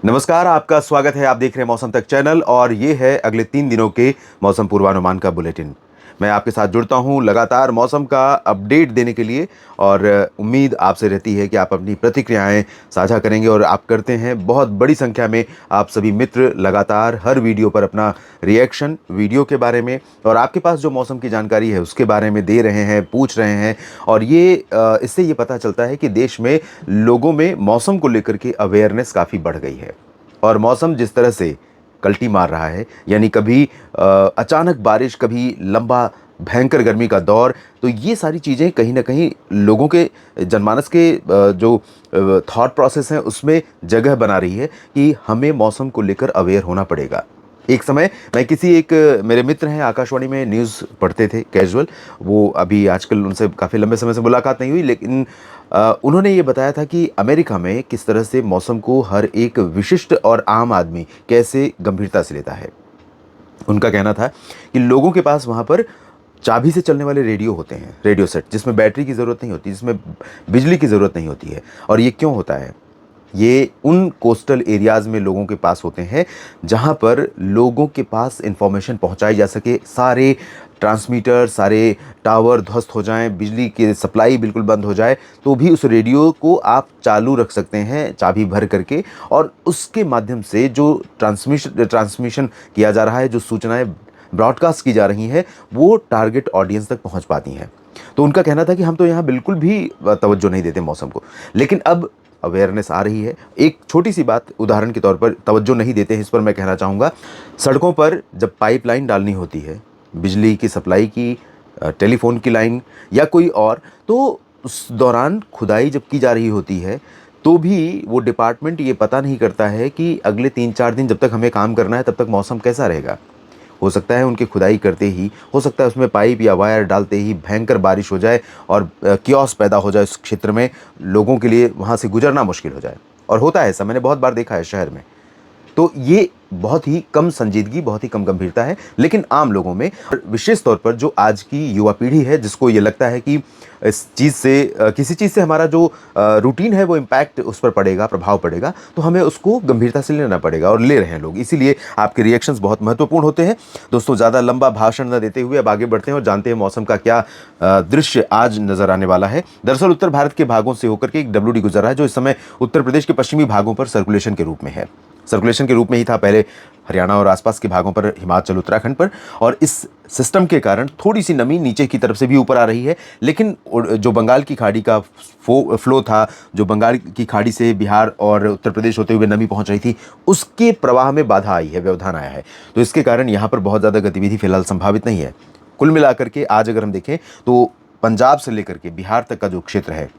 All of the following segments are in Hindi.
नमस्कार, आपका स्वागत है। आप देख रहे हैं मौसम तक चैनल और ये है अगले 3 दिनों के मौसम पूर्वानुमान का बुलेटिन। मैं आपके साथ जुड़ता हूँ लगातार मौसम का अपडेट देने के लिए और उम्मीद आपसे रहती है कि आप अपनी प्रतिक्रियाएँ साझा करेंगे और आप करते हैं। बहुत बड़ी संख्या में आप सभी मित्र लगातार हर वीडियो पर अपना रिएक्शन वीडियो के बारे में और आपके पास जो मौसम की जानकारी है उसके बारे में दे रहे हैं, पूछ रहे हैं और इससे ये पता चलता है कि देश में लोगों में मौसम को लेकर के अवेयरनेस काफ़ी बढ़ गई है। और मौसम जिस तरह से कल्टी मार रहा है, यानी कभी अचानक बारिश, कभी लंबा भयंकर गर्मी का दौर, तो ये सारी चीज़ें कहीं न कहीं लोगों के जनमानस के जो थॉट प्रोसेस हैं उसमें जगह बना रही है कि हमें मौसम को लेकर अवेयर होना पड़ेगा। एक समय मैं मेरे मित्र हैं, आकाशवाणी में न्यूज़ पढ़ते थे कैजुअल, वो अभी आजकल उनसे काफ़ी लंबे समय से मुलाकात नहीं हुई, लेकिन उन्होंने ये बताया था कि अमेरिका में किस तरह से मौसम को हर एक विशिष्ट और आम आदमी कैसे गंभीरता से लेता है। उनका कहना था कि लोगों के पास वहाँ पर चाबी से चलने वाले रेडियो होते हैं, रेडियो सेट, जिसमें बैटरी की ज़रूरत नहीं होती, जिसमें बिजली की ज़रूरत नहीं होती है। और ये क्यों होता है? ये उन कोस्टल एरियाज़ में लोगों के पास होते हैं जहाँ पर लोगों के पास इन्फॉर्मेशन पहुँचाई जा सके। सारे ट्रांसमीटर, सारे टावर ध्वस्त हो जाएं, बिजली की सप्लाई बिल्कुल बंद हो जाए, तो भी उस रेडियो को आप चालू रख सकते हैं चाबी भर करके और उसके माध्यम से जो ट्रांसमिशन किया जा रहा है, जो सूचनाएँ ब्रॉडकास्ट की जा रही हैं, वो टारगेट ऑडियंस तक पहुँच पाती हैं। तो उनका कहना था कि हम तो यहाँ बिल्कुल भी तवज्जो नहीं देते मौसम को। लेकिन अब अवेयरनेस आ रही है। एक छोटी-सी बात उदाहरण के तौर पर, तवज्जो नहीं देते हैं इस पर मैं कहना चाहूँगा। सड़कों पर जब पाइपलाइन डालनी होती है, बिजली की सप्लाई की, टेलीफ़ोन की लाइन या कोई और, तो उस दौरान खुदाई जब की जा रही होती है, तो भी वो डिपार्टमेंट ये पता नहीं करता है कि अगले 3-4 दिन जब तक हमें काम करना है, तब तक मौसम कैसा रहेगा। हो सकता है उनकी खुदाई करते ही, हो सकता है उसमें पाइप या वायर डालते ही भयंकर बारिश हो जाए और किओस पैदा हो जाए उस क्षेत्र में, लोगों के लिए वहाँ से गुजरना मुश्किल हो जाए। और होता है ऐसा, मैंने बहुत बार देखा है शहर में। तो ये बहुत ही कम संजीदगी, बहुत ही कम गंभीरता है, लेकिन आम लोगों में, और विशेष तौर पर जो आज की युवा पीढ़ी है, जिसको ये लगता है कि इस चीज़ से किसी चीज़ से हमारा जो रूटीन है वो इम्पैक्ट उस पर पड़ेगा, प्रभाव पड़ेगा, तो हमें उसको गंभीरता से लेना पड़ेगा और ले रहे हैं लोग। इसीलिए आपके रिएक्शंस बहुत महत्वपूर्ण होते हैं। दोस्तों, ज़्यादा लंबा भाषण न देते हुए अब आगे बढ़ते हैं और जानते हैं मौसम का क्या दृश्य आज नज़र आने वाला है। दरअसल उत्तर भारत के भागों से होकर के एक डब्ल्यूडी गुजर रहा है, जो इस समय उत्तर प्रदेश के पश्चिमी भागों पर सर्कुलेशन के रूप में है। सर्कुलेशन के रूप में ही था पहले हरियाणा और आसपास के भागों पर, हिमाचल, उत्तराखंड पर, और इस सिस्टम के कारण थोड़ी सी नमी नीचे की तरफ से भी ऊपर आ रही है। लेकिन जो बंगाल की खाड़ी का फ्लो था, जो बंगाल की खाड़ी से बिहार और उत्तर प्रदेश होते हुए नमी पहुंच रही थी, उसके प्रवाह में बाधा आई है, व्यवधान आया है। तो इसके कारण यहाँ पर बहुत ज़्यादा गतिविधि फिलहाल संभावित नहीं है। कुल मिलाकर के आज अगर हम देखें तो पंजाब से लेकर के बिहार तक का जो क्षेत्र है,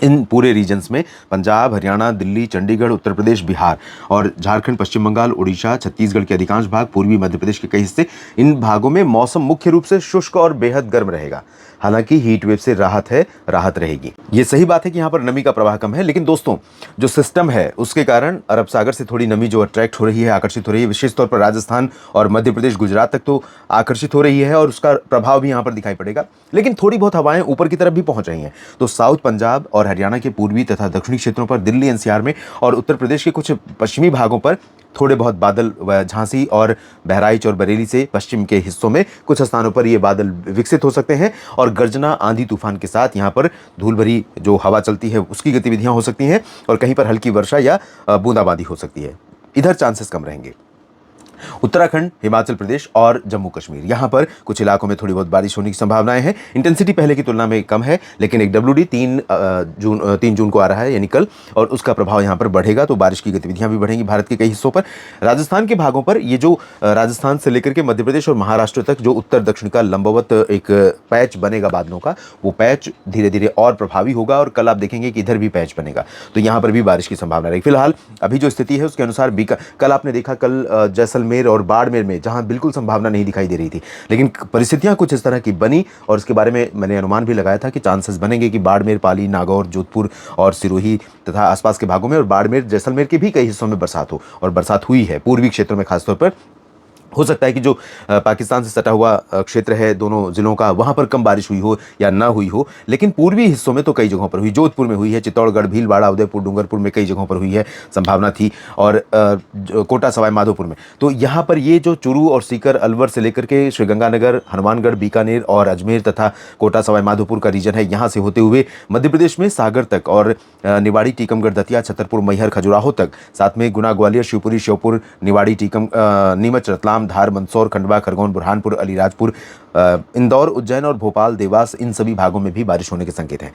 इन पूरे रीजन्स में पंजाब, हरियाणा, दिल्ली, चंडीगढ़, उत्तर प्रदेश, बिहार और झारखंड, पश्चिम बंगाल, उड़ीसा, छत्तीसगढ़ के अधिकांश भाग, पूर्वी मध्य प्रदेश के कई हिस्से, इन भागों में मौसम मुख्य रूप से शुष्क और बेहद गर्म रहेगा। हालांकि हीट वेव से राहत रहेगी। ये सही बात है कि यहाँ पर नमी का प्रवाह कम है, लेकिन दोस्तों, जो सिस्टम है उसके कारण अरब सागर से थोड़ी नमी जो अट्रैक्ट हो रही है, आकर्षित हो रही है, विशेष तौर पर राजस्थान और मध्य प्रदेश, गुजरात तक तो आकर्षित हो रही है और उसका प्रभाव भी यहाँ पर दिखाई पड़ेगा। लेकिन थोड़ी बहुत हवाएं ऊपर की तरफ भी पहुंच रही हैं। तो साउथ पंजाब और हरियाणा के पूर्वी तथा दक्षिणी क्षेत्रों पर, दिल्ली एनसीआर में और उत्तर प्रदेश के कुछ पश्चिमी भागों पर थोड़े बहुत बादल, झांसी और बहराइच और बरेली से पश्चिम के हिस्सों में कुछ स्थानों पर ये बादल विकसित हो सकते हैं और गर्जना, आंधी तूफान के साथ यहाँ पर धूल भरी जो हवा चलती है उसकी गतिविधियां हो सकती हैं और कहीं पर हल्की वर्षा या बूंदाबांदी हो सकती है। इधर चांसेस कम रहेंगे। उत्तराखंड, हिमाचल प्रदेश और जम्मू कश्मीर, यहाँ पर कुछ इलाकों में थोड़ी बहुत बारिश होने की संभावनाएं हैं। इंटेंसिटी पहले की तुलना में कम है, लेकिन एक डब्ल्यूडी 3 जून को आ रहा है, यानी कल, और उसका प्रभाव यहाँ पर बढ़ेगा, तो बारिश की गतिविधियां भी बढ़ेंगी भारत के कई हिस्सों पर। राजस्थान के भागों पर, ये जो राजस्थान से लेकर के मध्य प्रदेश और महाराष्ट्र तक जो उत्तर दक्षिण का लंबवत एक पैच बनेगा बादलों का, वो पैच धीरे धीरे और प्रभावी होगा और कल आप देखेंगे कि इधर भी पैच बनेगा, तो यहाँ पर भी बारिश की संभावना रहेगी। फिलहाल अभी जो स्थिति है उसके अनुसार कल आपने देखा, कल जैसलमेर और बाड़मेर में जहां बिल्कुल संभावना नहीं दिखाई दे रही थी, लेकिन परिस्थितियां कुछ इस तरह की बनी और इसके बारे में मैंने अनुमान भी लगाया था कि चांसेस बनेंगे कि बाड़मेर, पाली, नागौर, जोधपुर और सिरोही तथा आसपास के भागों में और बाड़मेर, जैसलमेर के भी कई हिस्सों में बरसात हो, और बरसात हुई है पूर्वी क्षेत्रों में खासतौर पर। हो सकता है कि जो पाकिस्तान से सटा हुआ क्षेत्र है दोनों ज़िलों का, वहाँ पर कम बारिश हुई हो या ना हुई हो, लेकिन पूर्वी हिस्सों में तो कई जगहों पर हुई। जोधपुर में हुई है, चित्तौड़गढ़, भीलवाड़ा, उदयपुर, डूंगरपुर में कई जगहों पर हुई है, संभावना थी, और कोटा सवाई माधोपुर में। तो यहाँ पर ये जो चूरू और सीकर, अलवर से लेकर के श्रीगंगानगर, हनुमानगढ़, बीकानेर और अजमेर तथा कोटा सवाई माधोपुर का रीजन है, यहाँ से होते हुए मध्य प्रदेश में सागर तक और निवाड़ी, टीकमगढ़, दतिया, छतरपुर, मैहर, खजुराहो तक, साथ में गुना, ग्वालियर, शिवपुरी, श्योपुर, निवाड़ी, नीमच, रतलाम, धार, मंदसौर, खंडवा, खरगोन, बुरहानपुर, अलीराजपुर, इंदौर, उज्जैन और भोपाल, देवास, इन सभी भागों में भी बारिश होने के संकेत हैं।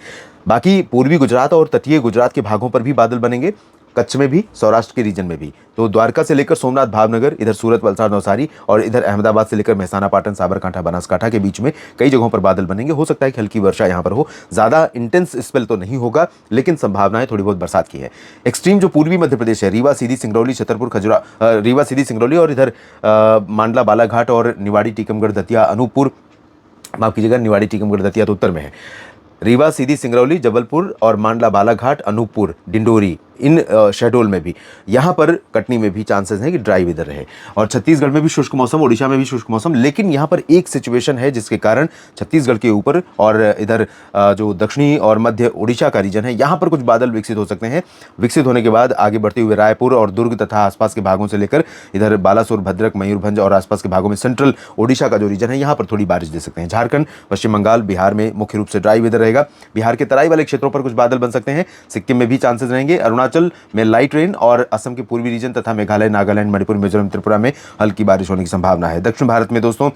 बाकी पूर्वी गुजरात और तटीय गुजरात के भागों पर भी बादल बनेंगे, कच्छ में भी, सौराष्ट्र के रीजन में भी। तो द्वारका से लेकर सोमनाथ, भावनगर, इधर सूरत, वलसाड़, नवसारी और इधर अहमदाबाद से लेकर मेहसाना, पाटन, साबरकांठा, बनासकांठा के बीच में कई जगहों पर बादल बनेंगे। हो सकता है कि हल्की वर्षा यहाँ पर हो, ज़्यादा इंटेंस स्पेल तो नहीं होगा, लेकिन संभावनाएं थोड़ी बहुत बरसात की है। एक्सट्रीम जो पूर्वी मध्य प्रदेश है, रीवा, सीधी, सिंगरौली, छतरपुर, रीवा, सीधी, सिंगरौली और इधर मांडला, बालाघाट और निवाड़ी, टीकमगढ़, दतिया, अनूपपुर, माफ कीजिएगा, निवाड़ी, टीकमगढ़, दतिया तो उत्तर में है। रीवा, सीधी, सिंगरौली, जबलपुर और मांडला, बालाघाट, अनूपपुर, डिंडोरी, इन शहडोल में भी, यहाँ पर कटनी में भी चांसेस हैं कि ड्राई वेदर रहे। और छत्तीसगढ़ में भी शुष्क मौसम, ओडिशा में भी शुष्क मौसम, लेकिन यहाँ पर एक सिचुएशन है जिसके कारण छत्तीसगढ़ के ऊपर और इधर जो दक्षिणी और मध्य ओडिशा का रीजन है, यहाँ पर कुछ बादल विकसित हो सकते हैं। विकसित होने के बाद आगे बढ़ते हुए रायपुर और दुर्ग तथा आसपास के भागों से लेकर इधर बालासोर, भद्रक, मयूरभंज और आसपास के भागों में सेंट्रल ओडिशा का जो रीजन है, यहाँ पर थोड़ी बारिश दे सकते हैं। झारखंड, पश्चिम बंगाल, बिहार में मुख्य रूप से ड्राई वेदर रहेगा। बिहार के तराई वाले क्षेत्रों पर कुछ बादल बन सकते हैं। सिक्किम में भी चांसेस रहेंगे। अरुणाचल में लाइट रेन और असम के पूर्वी रीजन तथा मेघालय, नागालैंड, मणिपुर, मिजोरम, त्रिपुरा में हल्की बारिश होने की संभावना है। दक्षिण भारत में दोस्तों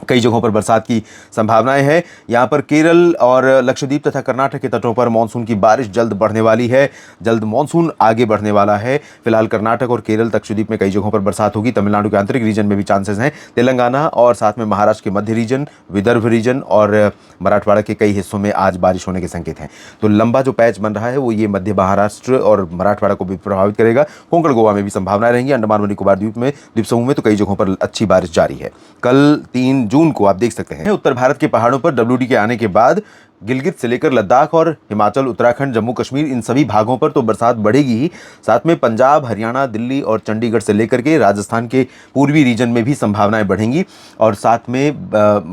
कई जगहों पर बरसात की संभावनाएं हैं। यहाँ पर केरल और लक्षद्वीप तथा कर्नाटक के तटों पर मानसून की बारिश जल्द बढ़ने वाली है। जल्द मानसून आगे बढ़ने वाला है। फिलहाल कर्नाटक और केरल, लक्षद्वीप में कई जगहों पर बरसात होगी। तमिलनाडु के आंतरिक रीजन में भी चांसेस हैं। तेलंगाना और साथ में महाराष्ट्र के मध्य रीजन, विदर्भ रीजन और मराठवाड़ा के कई हिस्सों में आज बारिश होने के संकेत हैं। तो लंबा जो पैच बन रहा है वो ये मध्य महाराष्ट्र और मराठवाड़ा को भी प्रभावित करेगा। कोंकण, गोवा में भी संभावनाएं रहेंगी। अंडमान और निकोबार द्वीप में, द्वीप समूह में तो कई जगहों पर अच्छी बारिश जारी है। कल 3 जून को आप देख सकते हैं उत्तर भारत के पहाड़ों पर WD के आने के बाद गिलगित से लेकर लद्दाख और हिमाचल, उत्तराखंड, जम्मू कश्मीर, इन सभी भागों पर तो बरसात बढ़ेगी ही, साथ में पंजाब, हरियाणा, दिल्ली और चंडीगढ़ से लेकर के राजस्थान के पूर्वी रीजन में भी संभावनाएं बढ़ेंगी और साथ में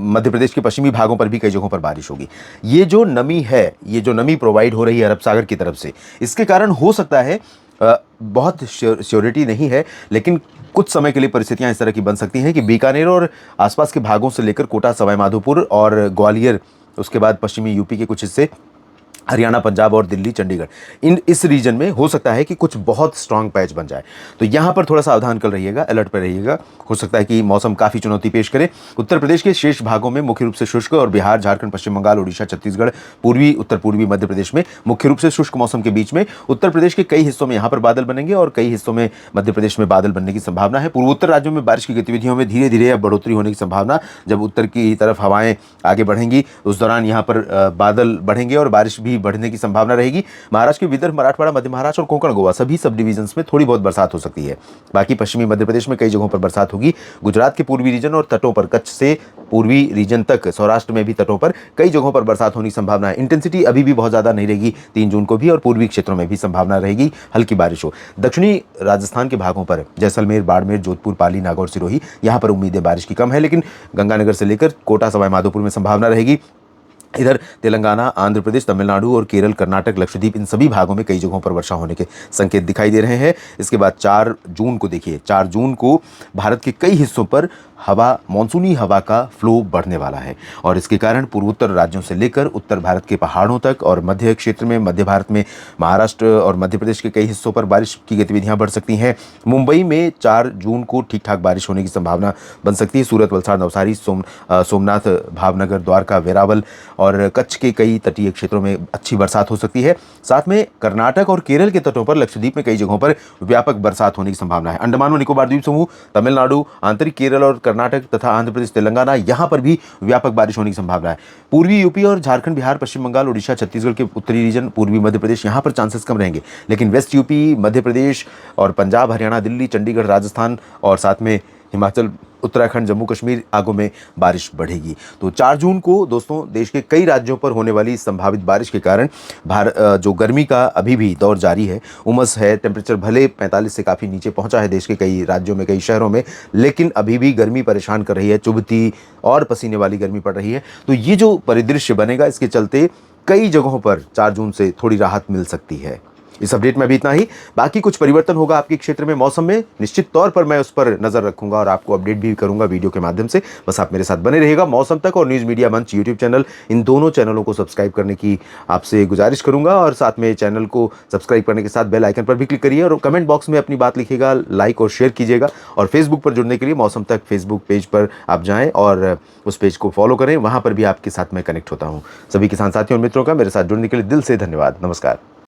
मध्य प्रदेश के पश्चिमी भागों पर भी कई जगहों पर बारिश होगी। ये जो नमी है, ये जो नमी प्रोवाइड हो रही है अरब सागर की तरफ से, इसके कारण हो सकता है बहुत श्योरिटी नहीं है, लेकिन कुछ समय के लिए परिस्थितियां इस तरह की बन सकती हैं कि बीकानेर और आसपास के भागों से लेकर कोटा, सवाई माधोपुर और ग्वालियर, उसके बाद पश्चिमी यूपी के कुछ हिस्से, हरियाणा, पंजाब और दिल्ली, चंडीगढ़, इस रीजन में हो सकता है कि कुछ बहुत स्ट्रांग पैच बन जाए। तो यहाँ पर थोड़ा सावधान कर रहिएगा, अलर्ट पर रहिएगा। हो सकता है कि मौसम काफ़ी चुनौती पेश करे। उत्तर प्रदेश के शेष भागों में मुख्य रूप से शुष्क और बिहार, झारखंड, पश्चिम बंगाल, ओडिशा, छत्तीसगढ़, पूर्वी, उत्तर पूर्वी मध्य प्रदेश में मुख्य रूप से शुष्क मौसम के बीच में उत्तर प्रदेश के कई हिस्सों में यहाँ पर बादल बनेंगे और कई हिस्सों में मध्य प्रदेश में बादल बनने की संभावना है। पूर्वोत्तर राज्यों में बारिश की गतिविधियों में धीरे धीरे अब बढ़ोतरी होने की संभावना। जब उत्तर की तरफ हवाएं आगे बढ़ेंगी उस दौरान यहाँ पर बादल बढ़ेंगे और बारिश भी बढ़ने की संभावना रहेगी। महाराष्ट्र के विदर्भ, मराठवाड़ा, मध्य महाराष्ट्र और कोंकण, गोवा सभी सब डिवीजन्स में थोड़ी बहुत बरसात हो सकती है। बाकी पश्चिमी मध्य प्रदेश में कई जगहों पर बरसात होगी। गुजरात के पूर्वी रीजन और तटों पर, कच्छ से पूर्वी रीजन तक, सौराष्ट्र में भी तटों पर कई जगहों पर बरसात होने की संभावना है। इंटेंसिटी अभी भी बहुत ज़्यादा नहीं रहेगी 3 जून को भी, और पूर्वी क्षेत्रों में भी संभावना रहेगी हल्की बारिश हो। दक्षिणी राजस्थान के भागों पर जैसलमेर, बाड़मेर, जोधपुर, पाली, नागौर, सिरोही, यहाँ पर उम्मीदें बारिश की कम है, लेकिन गंगानगर से लेकर कोटा, सवाई माधोपुर में संभावना रहेगी। इधर तेलंगाना, आंध्र प्रदेश, तमिलनाडु और केरल, कर्नाटक, लक्षद्वीप, इन सभी भागों में कई जगहों पर वर्षा होने के संकेत दिखाई दे रहे हैं। इसके बाद 4 जून को देखिए, 4 जून को भारत के कई हिस्सों पर मानसूनी हवा का फ्लो बढ़ने वाला है और इसके कारण पूर्वोत्तर राज्यों से लेकर उत्तर भारत के पहाड़ों तक और मध्य क्षेत्र में, मध्य भारत में महाराष्ट्र और मध्य प्रदेश के कई हिस्सों पर बारिश की गतिविधियां बढ़ सकती हैं। मुंबई में 4 जून को ठीक ठाक बारिश होने की संभावना बन सकती है। सूरत, वलसाड़, नवसारी, सोमनाथ, भावनगर, द्वारका, वेरावल और कच्छ के कई तटीय क्षेत्रों में अच्छी बरसात हो सकती है। साथ में कर्नाटक और केरल के तटों पर, लक्षद्वीप में कई जगहों पर व्यापक बरसात होने की संभावना है। अंडमान और निकोबार द्वीप समूह, तमिलनाडु, आंतरिक केरल और कर्नाटक तथा आंध्र प्रदेश, तेलंगाना, यहां पर भी व्यापक बारिश होने की संभावना है। पूर्वी यूपी और झारखंड, बिहार, पश्चिम बंगाल, ओडिशा, छत्तीसगढ़ के उत्तरी रीजन, पूर्वी मध्य प्रदेश, यहां पर चांसेस कम रहेंगे, लेकिन वेस्ट यूपी, मध्य प्रदेश और पंजाब, हरियाणा, दिल्ली, चंडीगढ़, राजस्थान और साथ में हिमाचल, उत्तराखंड, जम्मू कश्मीर भागों में बारिश बढ़ेगी। तो 4 जून को दोस्तों देश के कई राज्यों पर होने वाली संभावित बारिश के कारण जो गर्मी का अभी भी दौर जारी है, उमस है, टेम्परेचर भले 45 से काफ़ी नीचे पहुंचा है देश के कई राज्यों में, कई शहरों में, लेकिन अभी भी गर्मी परेशान कर रही है, चुभती और पसीने वाली गर्मी पड़ रही है। तो ये जो परिदृश्य बनेगा, इसके चलते कई जगहों पर 4 जून से थोड़ी राहत मिल सकती है। इस अपडेट में अभी इतना ही। बाकी कुछ परिवर्तन होगा आपके क्षेत्र में मौसम में, निश्चित तौर पर मैं उस पर नजर रखूंगा और आपको अपडेट भी करूंगा वीडियो के माध्यम से। बस आप मेरे साथ बने रहिएगा। मौसम तक और न्यूज़ मीडिया मंच यूट्यूब चैनल, इन दोनों चैनलों को सब्सक्राइब करने की आपसे गुजारिश करूंगा और साथ में चैनल को सब्सक्राइब करने के साथ बेल आइकन पर भी क्लिक करिए और कमेंट बॉक्स में अपनी बात लिखिएगा, लाइक और शेयर कीजिएगा। और फेसबुक पर जुड़ने के लिए मौसम तक फेसबुक पेज पर आप जाएं और उस पेज को फॉलो करें, वहां पर भी आपके साथ मैं कनेक्ट होता हूं। सभी किसान साथियों और मित्रों का मेरे साथ जुड़ने के लिए दिल से धन्यवाद। नमस्कार।